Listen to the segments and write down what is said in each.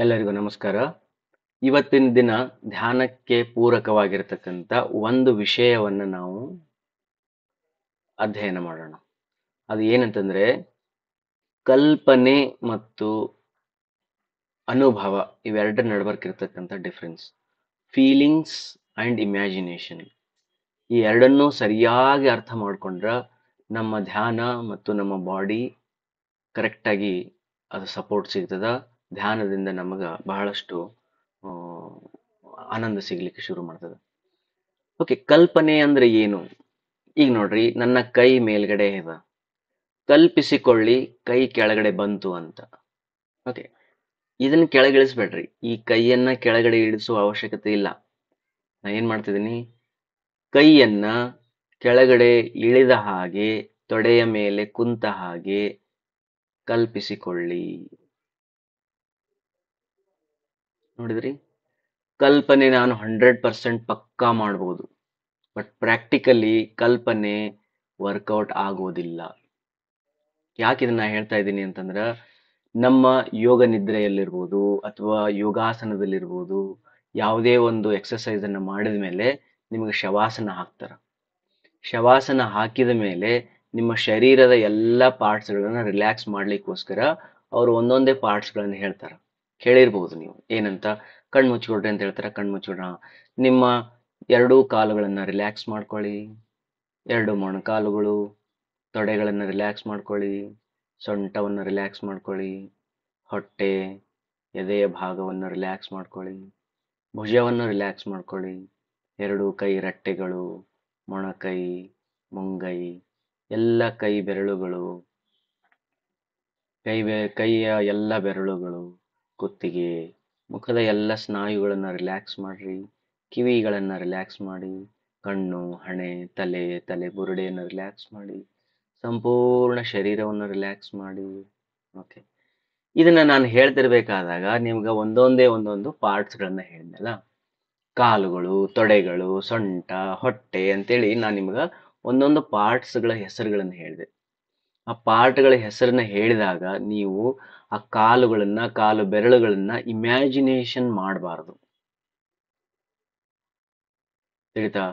ಎಲ್ಲರಿಗೂ ನಮಸ್ಕಾರ. ಇವತ್ತಿನ ದಿನ ಧ್ಯಾನಕ್ಕೆ ಪೂರಕವಾಗಿರ್ತಕ್ಕಂಥ ಒಂದು ವಿಷಯವನ್ನ ನಾವು ಅಧ್ಯಯನ ಮಾಡೋಣ. ಅದು ಏನಂತಂದ್ರೆ ಕಲ್ಪನೆ ಮತ್ತು ಅನುಭವ ಇವೆರಡರ ನಡಬರ್ಕಿರ್ತಕ್ಕಂಥ ಡಿಫ್ರೆನ್ಸ್. Feelings and imagination. ಈ ಎರಡನ್ನೂ ಸರಿಯಾಗಿ ಅರ್ಥ ಮಾಡ್ಕೊಂಡ್ರ ನಮ್ಮ ಧ್ಯಾನ ಮತ್ತು ನಮ್ಮ ಬಾಡಿ ಕರೆಕ್ಟಾಗಿ ಅದು ಸಪೋರ್ಟ್ ಸಿಗ್ತದ. ಧ್ಯಾನದಿಂದ ನಮಗ ಬಹಳಷ್ಟು ಆ, ಆನಂದ ಸಿಗ್ಲಿಕ್ಕೆ ಶುರು ಮಾಡ್ತದೆ. ಓಕೆ, ಕಲ್ಪನೆ ಅಂದ್ರೆ ಏನು? ಈಗ ನೋಡ್ರಿ, ನನ್ನ ಕೈ ಮೇಲ್ಗಡೆ ಇದೆ, ಕಲ್ಪಿಸಿಕೊಳ್ಳಿ ಕೈ ಕೆಳಗಡೆ ಬಂತು ಅಂತ. ಓಕೆ, ಇದನ್ನ ಕೆಳಗಿಳಿಸ್ಬೇಡ್ರಿ. ಈ ಕೈಯನ್ನ ಕೆಳಗಡೆ ಇಳಿಸುವ ಅವಶ್ಯಕತೆ ಇಲ್ಲ. ನಾ ಏನ್ ಮಾಡ್ತಿದ್ದೀನಿ, ಕೈಯನ್ನ ಕೆಳಗಡೆ ಇಳಿದ ಹಾಗೆ, ತೊಡೆಯ ಮೇಲೆ ಕುಂತ ಹಾಗೆ ಕಲ್ಪಿಸಿಕೊಳ್ಳಿ. ನೋಡಿದ್ರಿ, ಕಲ್ಪನೆ ನಾನು 100% ಪಕ್ಕಾ ಮಾಡ್ಬೋದು, ಬಟ್ ಪ್ರಾಕ್ಟಿಕಲಿ ಕಲ್ಪನೆ ವರ್ಕೌಟ್ ಆಗೋದಿಲ್ಲ. ಯಾಕೆ ಇದನ್ನ ಹೇಳ್ತಾ ಇದ್ದೀನಿ ಅಂತಂದ್ರ, ನಮ್ಮ ಯೋಗ ನಿದ್ರೆಯಲ್ಲಿರ್ಬೋದು ಅಥವಾ ಯೋಗಾಸನದಲ್ಲಿರ್ಬೋದು, ಯಾವುದೇ ಒಂದು ಎಕ್ಸಸೈಸ್ ಅನ್ನ ಮಾಡಿದ ಮೇಲೆ ನಿಮಗೆ ಶವಾಸನ ಹಾಕ್ತಾರ. ಶವಾಸನ ಹಾಕಿದ ಮೇಲೆ ನಿಮ್ಮ ಶರೀರದ ಎಲ್ಲ ಪಾರ್ಟ್ಸ್ಗಳನ್ನ ರಿಲ್ಯಾಕ್ಸ್ ಮಾಡ್ಲಿಕ್ಕೋಸ್ಕರ ಅವರು ಒಂದೊಂದೇ ಪಾರ್ಟ್ಸ್ಗಳನ್ನ ಹೇಳ್ತಾರ. ಕೇಳಿರ್ಬೋದು ನೀವು, ಏನಂತ? ಕಣ್ಣು ಮುಚ್ಕೊಳ್ರಿ ಅಂತ ಹೇಳ್ತಾರ. ಕಣ್ಣು ಮುಚ್ಕೊಳ್ರ. ನಿಮ್ಮ ಎರಡೂ ಕಾಲುಗಳನ್ನ ರಿಲ್ಯಾಕ್ಸ್ ಮಾಡ್ಕೊಳ್ಳಿ, ಎರಡು ಮೊಣಕಾಲುಗಳು, ತೊಡೆಗಳನ್ನು ರಿಲ್ಯಾಕ್ಸ್ ಮಾಡ್ಕೊಳ್ಳಿ, ಸೊಂಟವನ್ನು ರಿಲ್ಯಾಕ್ಸ್ ಮಾಡ್ಕೊಳ್ಳಿ, ಹೊಟ್ಟೆ ಎದೆಯ ಭಾಗವನ್ನು ರಿಲ್ಯಾಕ್ಸ್ ಮಾಡ್ಕೊಳ್ಳಿ, ಭುಜವನ್ನು ರಿಲ್ಯಾಕ್ಸ್ ಮಾಡ್ಕೊಳ್ಳಿ, ಎರಡು ಕೈ ರಟ್ಟೆಗಳು, ಮೊಣಕೈ, ಮುಂಗೈ, ಎಲ್ಲ ಕೈ ಬೆರಳುಗಳು, ಕೈಯ ಎಲ್ಲ ಬೆರಳುಗಳು, ಕುತ್ತಿಗೆ, ಮುಖದ ಎಲ್ಲ ಸ್ನಾಯುಗಳನ್ನ ರಿಲ್ಯಾಕ್ಸ್ ಮಾಡ್ರಿ, ಕಿವಿಗಳನ್ನ ರಿಲ್ಯಾಕ್ಸ್ ಮಾಡಿ, ಕಣ್ಣು, ಹಣೆ, ತಲೆ ಬುರುಡೆಯನ್ನು ರಿಲ್ಯಾಕ್ಸ್ ಮಾಡಿ, ಸಂಪೂರ್ಣ ಶರೀರವನ್ನು ರಿಲ್ಯಾಕ್ಸ್ ಮಾಡಿ. ಓಕೆ, ಇದನ್ನ ನಾನು ಹೇಳ್ತಿರ್ಬೇಕಾದಾಗ ನಿಮ್ಗೆ ಒಂದೊಂದು ಪಾರ್ಟ್ಸ್ಗಳನ್ನ ಹೇಳಿದ್ನಲ್ಲ, ಕಾಲುಗಳು, ತೊಡೆಗಳು, ಸೊಂಟ, ಹೊಟ್ಟೆ ಅಂತೇಳಿ ನಾನು ನಿಮ್ಗೆ ಒಂದೊಂದು ಪಾರ್ಟ್ಸ್ಗಳ ಹೆಸರುಗಳನ್ನು ಹೇಳಿದೆ. ಆ ಪಾರ್ಟ್ಗಳ ಹೆಸರನ್ನ ಹೇಳಿದಾಗ ನೀವು ಆ ಕಾಲು ಬೆರಳುಗಳನ್ನ ಇಮ್ಯಾಜಿನೇಷನ್ ಮಾಡಬಾರ್ದು. ತಿಳಿತಾ?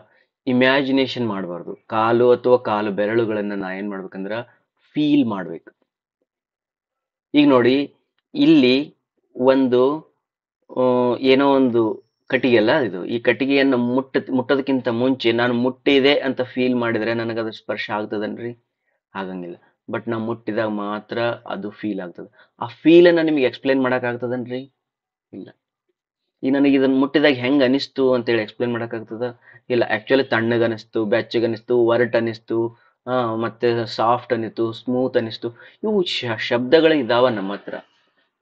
ಇಮ್ಯಾಜಿನೇಷನ್ ಮಾಡಬಾರ್ದು. ಕಾಲು ಅಥವಾ ಕಾಲು ಬೆರಳುಗಳನ್ನ ನಾ ಏನ್ ಮಾಡ್ಬೇಕಂದ್ರ ಫೀಲ್ ಮಾಡ್ಬೇಕು. ಈಗ ನೋಡಿ, ಇಲ್ಲಿ ಒಂದು ಏನೋ ಒಂದು ಕಟ್ಟಿಗೆ ಅಲ್ಲ ಇದು. ಈ ಕಟ್ಟಿಗೆಯನ್ನು ಮುಟ್ಟೋದಕ್ಕಿಂತ ಮುಂಚೆ ನಾನು ಮುಟ್ಟಿದೆ ಅಂತ ಫೀಲ್ ಮಾಡಿದ್ರೆ ನನಗದು ಸ್ಪರ್ಶ ಆಗ್ತದನ್ರಿ? ಆಗಂಗಿಲ್ಲ. ಬಟ್ ನಾ ಮುಟ್ಟಿದಾಗ ಮಾತ್ರ ಅದು ಫೀಲ್ ಆಗ್ತದೆ. ಆ ಫೀಲ್ ಅನ್ನ ನಿಮಗೆ ಎಕ್ಸ್ಪ್ಲೇನ್ ಮಾಡಕ್ ಆಗ್ತದನ್ರಿ? ಇಲ್ಲ. ಈಗ ನನಗೆ ಇದನ್ನ ಮುಟ್ಟಿದಾಗ ಹೆಂಗ್ ಅನಿಸ್ತು ಅಂತೇಳಿ ಎಕ್ಸ್ಪ್ಲೇನ್ ಮಾಡಕ್ ಆಗ್ತದ? ಇಲ್ಲ. ಆಕ್ಚುಲಿ ತಣ್ಣಗ ಅನಿಸ್ತು, ಬೆಚ್ಚಗನಿಸ್ತು, ಒರಟ್ ಅನಿಸ್ತು, ಮತ್ತೆ ಸಾಫ್ಟ್ ಅನಿಸ್ತು, ಸ್ಮೂತ್ ಅನಿಸ್ತು. ಇವು ಶಬ್ದಗಳು ಇದಾವ ನಮ್ಮ ಹತ್ರ.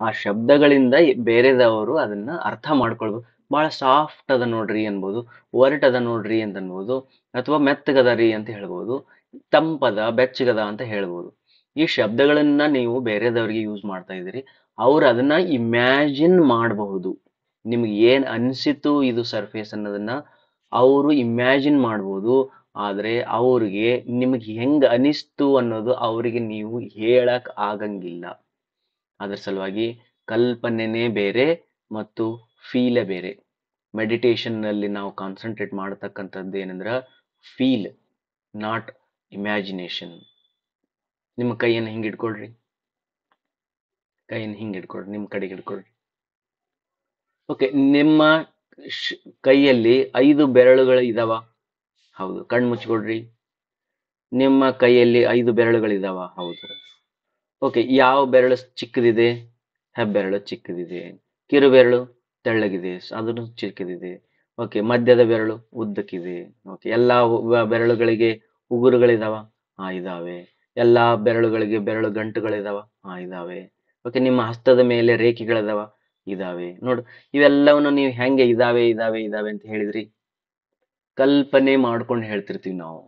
ಆ ಶಬ್ದಗಳಿಂದ ಬೇರೆದವರು ಅದನ್ನ ಅರ್ಥ ಮಾಡ್ಕೊಳ್ಬೋದು. ಬಹಳ ಸಾಫ್ಟ್ ಅದ ನೋಡ್ರಿ ಅನ್ಬೋದು, ಒರಟ್ ಅದ ನೋಡ್ರಿ ಅಂತ ಅನ್ಬೋದು, ಅಥವಾ ಮೆತ್ತಗದ ರೀ ಅಂತ ಹೇಳ್ಬೋದು, ತಂಪದ, ಬೆಚ್ಚಗದ ಅಂತ ಹೇಳ್ಬೋದು. ಈ ಶಬ್ದಗಳನ್ನ ನೀವು ಬೇರೆದವ್ರಿಗೆ ಯೂಸ್ ಮಾಡ್ತಾ ಇದ್ದೀರಿ. ಅವ್ರು ಅದನ್ನ ಇಮ್ಯಾಜಿನ್ ಮಾಡಬಹುದು. ನಿಮ್ಗೆ ಏನ್ ಅನ್ಸಿತು ಇದು ಸರ್ಫೇಸ್ ಅನ್ನೋದನ್ನ ಅವರು ಇಮ್ಯಾಜಿನ್ ಮಾಡ್ಬೋದು. ಆದ್ರೆ ಅವ್ರಿಗೆ ನಿಮ್ಗೆ ಹೆಂಗ್ ಅನಿಸ್ತು ಅನ್ನೋದು ಅವರಿಗೆ ನೀವು ಹೇಳಕ್ ಆಗಂಗಿಲ್ಲ. ಅದ್ರ ಸಲುವಾಗಿ ಕಲ್ಪನೆನೇ ಬೇರೆ ಮತ್ತು ಫೀಲೇ ಬೇರೆ. ಮೆಡಿಟೇಷನ್ ನಲ್ಲಿ ನಾವು ಕಾನ್ಸಂಟ್ರೇಟ್ ಮಾಡತಕ್ಕಂಥದ್ದು ಏನಂದ್ರ ಫೀಲ್, ನಾಟ್ ಇಮ್ಯಾಜಿನೇಷನ್. ನಿಮ್ಮ ಕೈಯನ್ನು ಹಿಂಗೆ ಇಟ್ಕೊಳ್ರಿ, ಕೈಯನ್ನು ಹಿಂಗೆ ಇಟ್ಕೊಳ್ರಿ, ನಿಮ್ಮ ಕಡೆಗೆ ಇಟ್ಕೊಳ್ರಿ. ಓಕೆ, ನಿಮ್ಮ ಕೈಯಲ್ಲಿ 5 ಬೆರಳುಗಳು ಇದಾವ? ಹೌದು. ಕಣ್ಣು ಮುಚ್ಕೊಳ್ರಿ. ನಿಮ್ಮ ಕೈಯಲ್ಲಿ 5 ಬೆರಳುಗಳಿದಾವ? ಹೌದು. ಓಕೆ, ಯಾವ ಬೆರಳು ಚಿಕ್ಕದಿದೆ? ಹೆಬ್ಬೆರಳು ಚಿಕ್ಕದಿದೆ. ಕಿರು ಬೆರಳು ತೆಳ್ಳಗಿದೆ, ಅದನ್ನು ಚಿಕ್ಕದಿದೆ. ಓಕೆ, ಮಧ್ಯದ ಬೆರಳು ಉದ್ದಕ್ಕಿದೆ. ಓಕೆ, ಎಲ್ಲಾ ಬೆರಳುಗಳಿಗೆ ಉಗುರುಗಳಿದಾವ? ಇದಾವೆ. ಎಲ್ಲಾ ಬೆರಳುಗಳಿಗೆ ಬೆರಳು ಗಂಟುಗಳಿದಾವ? ಇದಾವೆ. ಓಕೆ, ನಿಮ್ಮ ಹಸ್ತದ ಮೇಲೆ ರೇಖೆಗಳಿದಾವ? ಇದಾವೆ. ನೋಡು, ಇವೆಲ್ಲವನ್ನು ನೀವು ಹೆಂಗೆ ಇದಾವೆ ಅಂತ ಹೇಳಿದ್ರಿ? ಕಲ್ಪನೆ ಮಾಡ್ಕೊಂಡು ಹೇಳ್ತಿರ್ತೀವಿ ನಾವು.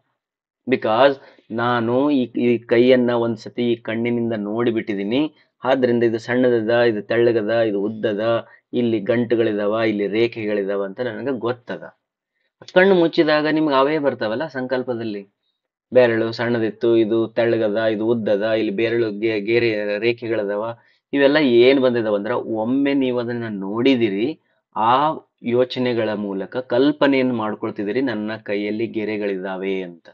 ಬಿಕಾಸ್ ನಾನು ಈ ಕೈಯನ್ನ ಒಂದ್ಸತಿ ಈ ಕಣ್ಣಿನಿಂದ ನೋಡಿಬಿಟ್ಟಿದೀನಿ. ಆದ್ರಿಂದ ಇದು ಸಣ್ಣದದ, ಇದು ತೆಳ್ಳಗದ, ಇದು ಉದ್ದದ, ಇಲ್ಲಿ ಗಂಟುಗಳಿದಾವ, ಇಲ್ಲಿ ರೇಖೆಗಳಿದಾವ ಅಂತ ನನಗೆ ಗೊತ್ತದ. ಕಣ್ಣು ಮುಚ್ಚಿದಾಗ ನಿಮ್ಗೆ ಅವೇ ಬರ್ತಾವಲ್ಲ ಸಂಕಲ್ಪದಲ್ಲಿ. ಬೆರಳು ಸಣ್ಣದಿತ್ತು, ಇದು ತೆಳ್ಳಗದ, ಇದು ಉದ್ದದ, ಇಲ್ಲಿ ಬೆರಳು ಗೆರೆ ರೇಖೆಗಳದಾವ, ಇವೆಲ್ಲ ಏನ್ ಬಂದಿದಾವ ಅಂದ್ರ ಒಮ್ಮೆ ನೀವು ಅದನ್ನ ನೋಡಿದಿರಿ, ಆ ಯೋಚನೆಗಳ ಮೂಲಕ ಕಲ್ಪನೆಯನ್ನು ಮಾಡ್ಕೊಳ್ತಿದ್ದೀರಿ ನನ್ನ ಕೈಯಲ್ಲಿ ಗೆರೆಗಳಿದಾವೆ ಅಂತ.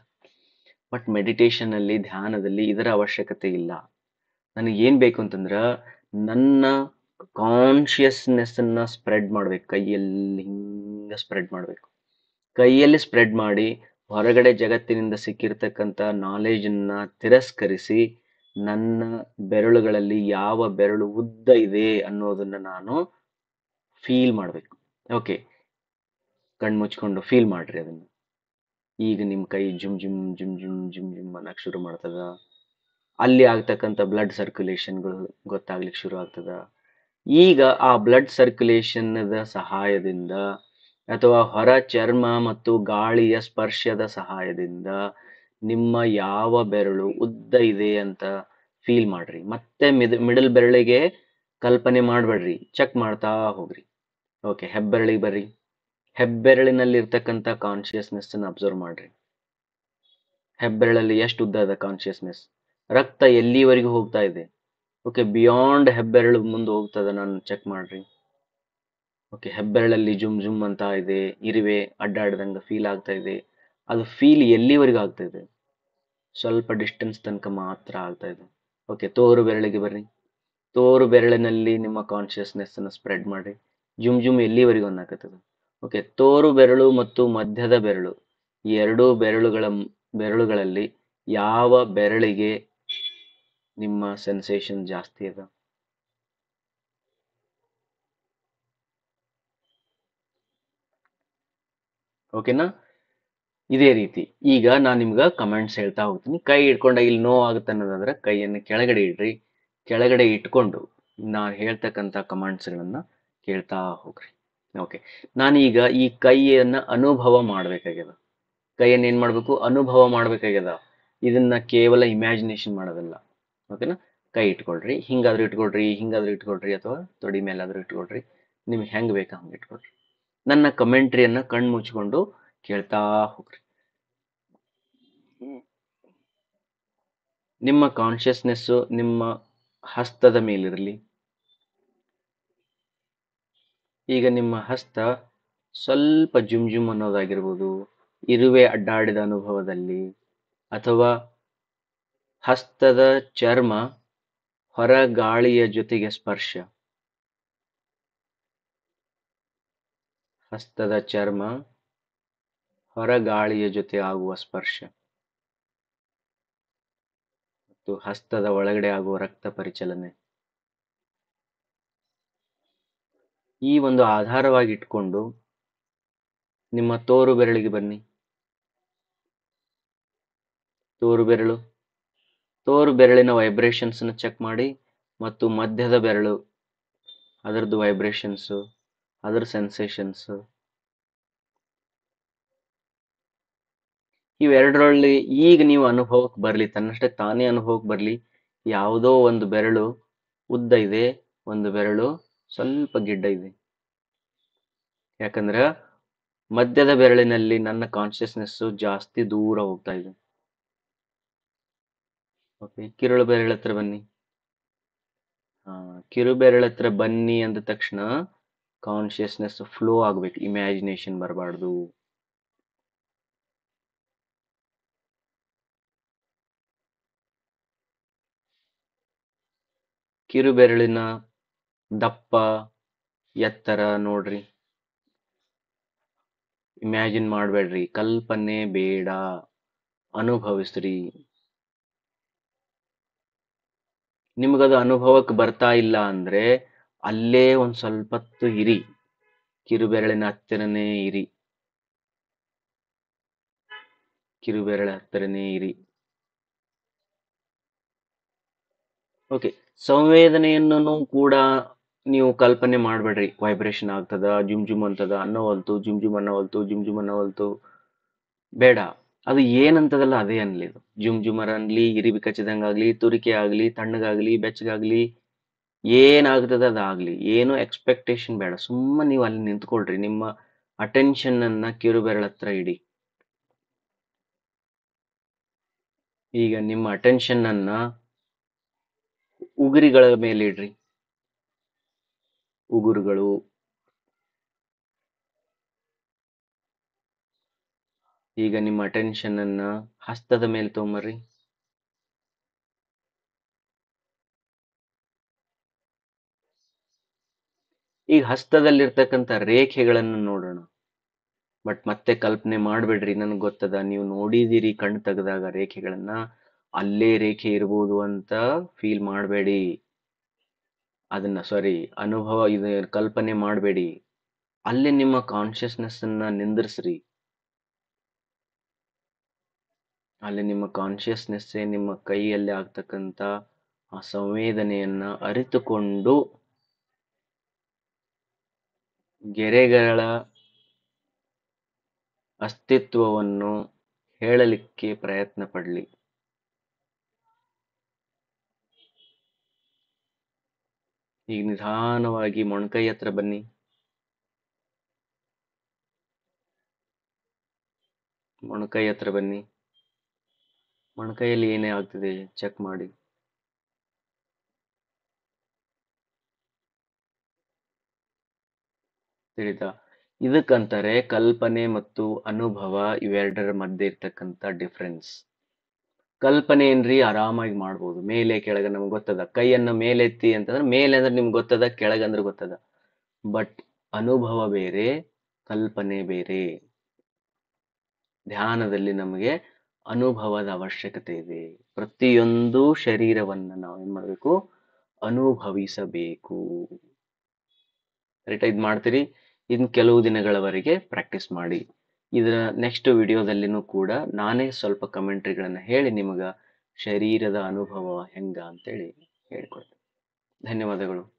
ಬಟ್ ಮೆಡಿಟೇಷನ್ ಅಲ್ಲಿ, ಧ್ಯಾನದಲ್ಲಿ ಇದರ ಅವಶ್ಯಕತೆ ಇಲ್ಲ. ನನಗೆ ಏನ್ ಬೇಕು ಅಂತಂದ್ರ ನನ್ನ ಕಾನ್ಶಿಯಸ್ನೆಸ್ ಅನ್ನ ಸ್ಪ್ರೆಡ್ ಮಾಡ್ಬೇಕು, ಕೈಯಲ್ಲಿ ಹಿಂಗ ಸ್ಪ್ರೆಡ್ ಮಾಡ್ಬೇಕು. ಕೈಯಲ್ಲಿ ಸ್ಪ್ರೆಡ್ ಮಾಡಿ ಹೊರಗಡೆ ಜಗತ್ತಿನಿಂದ ಸಿಕ್ಕಿರ್ತಕ್ಕಂಥ ನಾಲೆಜ್ ಅನ್ನ ತಿರಸ್ಕರಿಸಿ ನನ್ನ ಬೆರಳುಗಳಲ್ಲಿ ಯಾವ ಬೆರಳು ಉದ್ದ ಇದೆ ಅನ್ನೋದನ್ನ ನಾನು ಫೀಲ್ ಮಾಡ್ಬೇಕು. ಓಕೆ, ಕಣ್ಣು ಮುಚ್ಕೊಂಡು ಫೀಲ್ ಮಾಡ್ರಿ ಅದನ್ನ. ಈಗ ನಿಮ್ ಕೈ ಜುಮ್ ಜುಮ್ ಜುಮ್ ಜುಮ್ ಜುಮ್ ಜುಮ್ ಅನ್ನಕ್ ಶುರು ಮಾಡ್ತದ. ಅಲ್ಲಿ ಆಗ್ತಕ್ಕಂಥ ಬ್ಲಡ್ ಸರ್ಕ್ಯುಲೇಷನ್ಗಳು ಗೊತ್ತಾಗ್ಲಿಕ್ಕೆ ಶುರು ಆಗ್ತದ. ಈಗ ಆ ಬ್ಲಡ್ ಸರ್ಕ್ಯುಲೇಷನ್ ಸಹಾಯದಿಂದ ಅಥವಾ ಹೊರ ಚರ್ಮ ಮತ್ತು ಗಾಳಿಯ ಸ್ಪರ್ಶದ ಸಹಾಯದಿಂದ ನಿಮ್ಮ ಯಾವ ಬೆರಳು ಉದ್ದ ಇದೆ ಅಂತ ಫೀಲ್ ಮಾಡ್ರಿ. ಮತ್ತೆ ಮಿಡಲ್ ಬೆರಳಿಗೆ ಕಲ್ಪನೆ ಮಾಡ್ಬೇಡ್ರಿ, ಚೆಕ್ ಮಾಡ್ತಾ ಹೋಗ್ರಿ. ಓಕೆ, ಹೆಬ್ಬೆರಳಿಗೆ ಬರ್ರಿ. ಹೆಬ್ಬೆರಳಿನಲ್ಲಿ ಇರ್ತಕ್ಕಂಥ ಕಾನ್ಶಿಯಸ್ನೆಸ್ ಅನ್ನು ಅಬ್ಸರ್ವ್ ಮಾಡ್ರಿ. ಹೆಬ್ಬೆರಳಲ್ಲಿ ಎಷ್ಟು ಉದ್ದ ಇದೆ ಕಾನ್ಶಿಯಸ್ನೆಸ್, ರಕ್ತ ಎಲ್ಲಿವರೆಗೂ ಹೋಗ್ತಾ ಇದೆ. ಓಕೆ, ಬಿಯಾಂಡ್ ಹೆಬ್ಬೆರಳು ಮುಂದೆ ಹೋಗ್ತದ, ನಾನು ಚೆಕ್ ಮಾಡ್ರಿ. ಓಕೆ, ಹೆಬ್ಬೆರಳಲ್ಲಿ ಜುಮ್ ಜುಮ್ ಅಂತ ಇದೆ, ಇರುವೆ ಅಡ್ಡಾಡ್ದಂಗ ಫೀಲ್ ಆಗ್ತಾ ಇದೆ. ಅದು ಫೀಲ್ ಎಲ್ಲಿವರೆಗೂ ಆಗ್ತಾ ಇದೆ, ಸ್ವಲ್ಪ ಡಿಸ್ಟೆನ್ಸ್ ತನಕ ಮಾತ್ರ ಆಗ್ತಾ ಇದೆ. ಓಕೆ, ತೋರು ಬೆರಳಿಗೆ ಬರ್ರಿ. ತೋರು ಬೆರಳಿನಲ್ಲಿ ನಿಮ್ಮ ಕಾನ್ಶಿಯಸ್ನೆಸ್ ಅನ್ನು ಸ್ಪ್ರೆಡ್ ಮಾಡಿ. ಜುಮ್ ಜುಮ್ ಎಲ್ಲಿವರೆಗೂ ಅನ್ನಕತ್ತದ. ಓಕೆ, ತೋರು ಬೆರಳು ಮತ್ತು ಮಧ್ಯದ ಬೆರಳು, ಈ ಎರಡೂ ಬೆರಳುಗಳಲ್ಲಿ ಯಾವ ಬೆರಳಿಗೆ ನಿಮ್ಮ ಸೆನ್ಸೇಷನ್ ಜಾಸ್ತಿ ಅದ? ಓಕೆನಾ? ಇದೇ ರೀತಿ ಈಗ ನಾನು ನಿಮ್ಗೆ ಕಮೆಂಟ್ಸ್ ಹೇಳ್ತಾ ಹೋಗ್ತೀನಿ. ಕೈ ಇಟ್ಕೊಂಡಾಗ ಇಲ್ಲಿ ನೋವು ಆಗುತ್ತೆ ಅನ್ನೋದಾದ್ರೆ ಕೈಯನ್ನು ಕೆಳಗಡೆ ಇಡ್ರಿ. ಕೆಳಗಡೆ ಇಟ್ಕೊಂಡು ನಾನು ಹೇಳ್ತಕ್ಕಂಥ ಕಮೆಂಟ್ಸ್ಗಳನ್ನ ಕೇಳ್ತಾ ಹೋಗ್ರಿ. ಓಕೆ, ನಾನೀಗ ಈ ಕೈಯನ್ನ ಅನುಭವ ಮಾಡ್ಬೇಕಾಗ್ಯದ. ಕೈಯನ್ನು ಏನ್ ಮಾಡ್ಬೇಕು? ಅನುಭವ ಮಾಡ್ಬೇಕಾಗ್ಯದ. ಇದನ್ನ ಕೇವಲ ಇಮ್ಯಾಜಿನೇಷನ್ ಮಾಡೋದಲ್ಲ. ಓಕೆನಾ? ಕೈ ಇಟ್ಕೊಳ್ರಿ, ಹಿಂಗಾದ್ರೂ ಇಟ್ಕೊಳ್ರಿ, ಹಿಂಗಾದ್ರೂ ಇಟ್ಕೊಳ್ರಿ, ಅಥವಾ ತೊಡಿ ಮೇಲಾದ್ರೂ ಇಟ್ಕೊಳ್ರಿ. ನಿಮ್ಗೆ ಹೆಂಗ್ ಬೇಕಾ ಹಂಗೆ ಇಟ್ಕೊಳ್ರಿ. ನನ್ನ ಕಮೆಂಟ್ರಿಯನ್ನ ಕಣ್ಣು ಮುಚ್ಕೊಂಡು ಕೇಳ್ತಾ ಹೋಗ್ರಿ. ನಿಮ್ಮ ಕಾನ್ಶಿಯಸ್ನೆಸ್ಸು ನಿಮ್ಮ ಹಸ್ತದ ಮೇಲಿರಲಿ. ಈಗ ನಿಮ್ಮ ಹಸ್ತ ಸ್ವಲ್ಪ ಜುಮ್ ಜುಮ್ ಅನ್ನೋದಾಗಿರ್ಬೋದು, ಇರುವೆ ಅಡ್ಡಾಡಿದ ಅನುಭವದಲ್ಲಿ, ಅಥವಾ ಹಸ್ತದ ಚರ್ಮ ಹೊರ ಗಾಳಿಯ ಜೊತೆಗೆ ಸ್ಪರ್ಶ. ಹಸ್ತದ ಚರ್ಮ ಹೊರ ಗಾಳಿಯ ಜೊತೆ ಆಗುವ ಸ್ಪರ್ಶ ಮತ್ತು ಹಸ್ತದ ಒಳಗಡೆ ಆಗುವ ರಕ್ತ ಪರಿಚಲನೆ, ಈ ಒಂದು ಆಧಾರವಾಗಿ ಇಟ್ಕೊಂಡು ನಿಮ್ಮ ತೋರು ಬೆರಳಿಗೆ ಬನ್ನಿ. ತೋರು ಬೆರಳಿನ ವೈಬ್ರೇಷನ್ಸ್ ನ ಚೆಕ್ ಮಾಡಿ, ಮತ್ತು ಮಧ್ಯದ ಬೆರಳು ಅದರದ್ದು ವೈಬ್ರೇಷನ್ಸ್, ಅದರ ಸೆನ್ಸೇಷನ್ಸ್, ಇವೆರಡರಲ್ಲಿ ಈಗ ನೀವು ಅನುಭವಕ್ಕೆ ಬರಲಿ, ತನ್ನಷ್ಟೇ ತಾನೇ ಅನುಭವಕ್ಕೆ ಬರಲಿ. ಯಾವುದೋ ಒಂದು ಬೆರಳು ಉದ್ದ ಇದೆ, ಒಂದು ಬೆರಳು ಸ್ವಲ್ಪ ಗಿಡ್ಡ ಇದೆ. ಯಾಕಂದ್ರೆ ಮಧ್ಯದ ಬೆರಳಿನಲ್ಲಿ ನನ್ನ ಕಾನ್ಶಿಯಸ್ನೆಸ್ ಜಾಸ್ತಿ ದೂರ ಹೋಗ್ತಾ ಇದೆ. ಓಕೆ, ಕಿರುಳು ಬೆರಳ ಹತ್ರ ಬನ್ನಿ. ಕಿರು ಬೆರಳ ಹತ್ರ ಬನ್ನಿ ಅಂದ ತಕ್ಷಣ ಕಾನ್ಶಿಯಸ್ನೆಸ್ ಫ್ಲೋ ಆಗ್ಬೇಕು, ಇಮ್ಯಾಜಿನೇಷನ್ ಬರಬಾರ್ದು. ಕಿರು ಬೆರಳಿನ ದಪ್ಪ ಎತ್ತರ ನೋಡ್ರಿ. ಇಮ್ಯಾಜಿನ್ ಮಾಡಬೇಡ್ರಿ, ಕಲ್ಪನೆ ಬೇಡ, ಅನುಭವಿಸ್ರಿ. ನಿಮಗದು ಅನುಭವಕ್ಕೆ ಬರ್ತಾ ಇಲ್ಲ ಅಂದ್ರೆ ಅಲ್ಲೇ ಒಂದ್ ಸ್ವಲ್ಪ ಹೊತ್ತು ಇರಿ, ಕಿರುಬೆರಳಿನ ಹತ್ತಿರನೇ ಇರಿ, ಕಿರುಬೆರಳ ಹತ್ತಿರನೇ ಇರಿ. ಓಕೆ, ಸಂವೇದನೆಯನ್ನು ಕೂಡ ನೀವು ಕಲ್ಪನೆ ಮಾಡಬೇಡ್ರಿ. ವೈಬ್ರೇಷನ್ ಆಗ್ತದ, ಜುಮ್ ಜುಮ್ ಅಂತದ ಅನ್ನೋವಲ್ತು, ಜುಮ್ ಜುಮ್ ಅನ್ನೋವಲ್ತು, ಜುಮ್ ಜುಮ್ ಅನ್ನೋವಲ್ತು, ಬೇಡ. ಅದು ಏನಂತದಲ್ಲ ಅದೇ ಅನ್ಲಿ. ಇದು ಜುಮ್ ಜುಮರ್ ಅನ್ಲಿ, ಇರಿಬಿ ಕಚ್ಚಿದಂಗಾಗ್ಲಿ, ತುರಿಕೆ ಆಗ್ಲಿ, ತಣ್ಣಗಾಗ್ಲಿ, ಬೆಚ್ಚಗಾಗ್ಲಿ, ಏನಾಗ್ತದ ಅದಾಗ್ಲಿ, ಏನು ಎಕ್ಸ್ಪೆಕ್ಟೇಷನ್ ಬೇಡ. ಸುಮ್ಮನೆ ನೀವು ಅಲ್ಲಿ ನಿಂತ್ಕೊಳ್ರಿ, ನಿಮ್ಮ ಅಟೆನ್ಷನ್ ಅನ್ನ ಕಿರುಬೆರಳ ಹತ್ರ ಇಡಿ. ಈಗ ನಿಮ್ಮ ಅಟೆನ್ಷನ್ ಅನ್ನ ಉಗುರಿಗಳ ಮೇಲೆ ಇಡ್ರಿ. ಉಗುರುಗಳು. ಈಗ ನಿಮ್ಮ ಅಟೆನ್ಷನ್ ಅನ್ನ ಹಸ್ತದ ಮೇಲೆ ತಗೊಂಬರ್ರಿ. ಈಗ ಹಸ್ತದಲ್ಲಿರ್ತಕ್ಕಂಥ ರೇಖೆಗಳನ್ನು ನೋಡೋಣ. ಬಟ್ ಮತ್ತೆ ಕಲ್ಪನೆ ಮಾಡ್ಬೇಡ್ರಿ, ನನಗೆ ಗೊತ್ತದ ನೀವು ನೋಡಿದಿರಿ ಕಣ್ಣು ತೆಗೆದಾಗ ರೇಖೆಗಳನ್ನ, ಅಲ್ಲೇ ರೇಖೆ ಇರ್ಬೋದು ಅಂತ ಫೀಲ್ ಮಾಡಬೇಡಿ. ಅನುಭವ ಇದು ಕಲ್ಪನೆ ಮಾಡಬೇಡಿ. ಅಲ್ಲೇ ನಿಮ್ಮ ಕಾನ್ಶಿಯಸ್ನೆಸ್ ಅನ್ನ ನಿಂದ್ರಿಸ್ರಿ. ಅಲ್ಲಿ ನಿಮ್ಮ ಕಾನ್ಶಿಯಸ್ನೆಸ್ಸೇ ನಿಮ್ಮ ಕೈಯಲ್ಲಿ ಆಗ್ತಕ್ಕಂಥ ಆ ಸಂವೇದನೆಯನ್ನ ಅರಿತುಕೊಂಡು ಗೆರೆಗಳ ಅಸ್ತಿತ್ವವನ್ನು ಹೇಳಲಿಕ್ಕೆ ಪ್ರಯತ್ನ ಪಡ್ಲಿ. ಈಗ ನಿಧಾನವಾಗಿ ಮೊಣಕೈ ಹತ್ರ ಬನ್ನಿ. ಮೊಣಕೈ ಹತ್ರ ಬನ್ನಿ. ಮೊಣಕೈಯಲ್ಲಿ ಏನೇ ಆಗ್ತಿದೆ ಚೆಕ್ ಮಾಡಿ. ತಿಳಿತಾ? ಇದಕ್ಕಂತಾರೆ ಕಲ್ಪನೆ ಮತ್ತು ಅನುಭವ, ಇವೆರಡರ ಮಧ್ಯೆ ಇರ್ತಕ್ಕಂಥ ಡಿಫ್ರೆನ್ಸ್. ಕಲ್ಪನೆ ಏನ್ರಿ, ಆರಾಮಾಗಿ ಮಾಡ್ಬೋದು, ಮೇಲೆ ಕೆಳಗೆ ನಮ್ಗೆ ಗೊತ್ತದ. ಕೈಯನ್ನ ಮೇಲೆತ್ತಿ ಅಂತಂದ್ರೆ ಮೇಲೆ ಅಂದ್ರೆ ನಿಮ್ಗೆ ಗೊತ್ತದ, ಕೆಳಗಂದ್ರೆ ಗೊತ್ತದ. ಬಟ್ ಅನುಭವ ಬೇರೆ, ಕಲ್ಪನೆ ಬೇರೆ. ಧ್ಯಾನದಲ್ಲಿ ನಮಗೆ ಅನುಭವದ ಅವಶ್ಯಕತೆ ಇದೆ. ಪ್ರತಿಯೊಂದು ಶರೀರವನ್ನ ನಾವು ಏನ್ ಮಾಡ್ಬೇಕು, ಅನುಭವಿಸಬೇಕು. ರೈಟ್? ಇದು ಮಾಡ್ತೀರಿ. ಇನ್ನು ಕೆಲವು ದಿನಗಳವರೆಗೆ ಪ್ರಾಕ್ಟೀಸ್ ಮಾಡಿ. ಇದರ ನೆಕ್ಸ್ಟ್ ವಿಡಿಯೋದಲ್ಲಿನೂ ಕೂಡ ನಾನೇ ಸ್ವಲ್ಪ ಕಮೆಂಟ್ರಿಗಳನ್ನ ಹೇಳಿ ನಿಮಗ ಶರೀರದ ಅನುಭವ ಹೆಂಗ ಅಂತೇಳಿ ಹೇಳ್ಕೊಡ್ತೀನಿ. ಧನ್ಯವಾದಗಳು.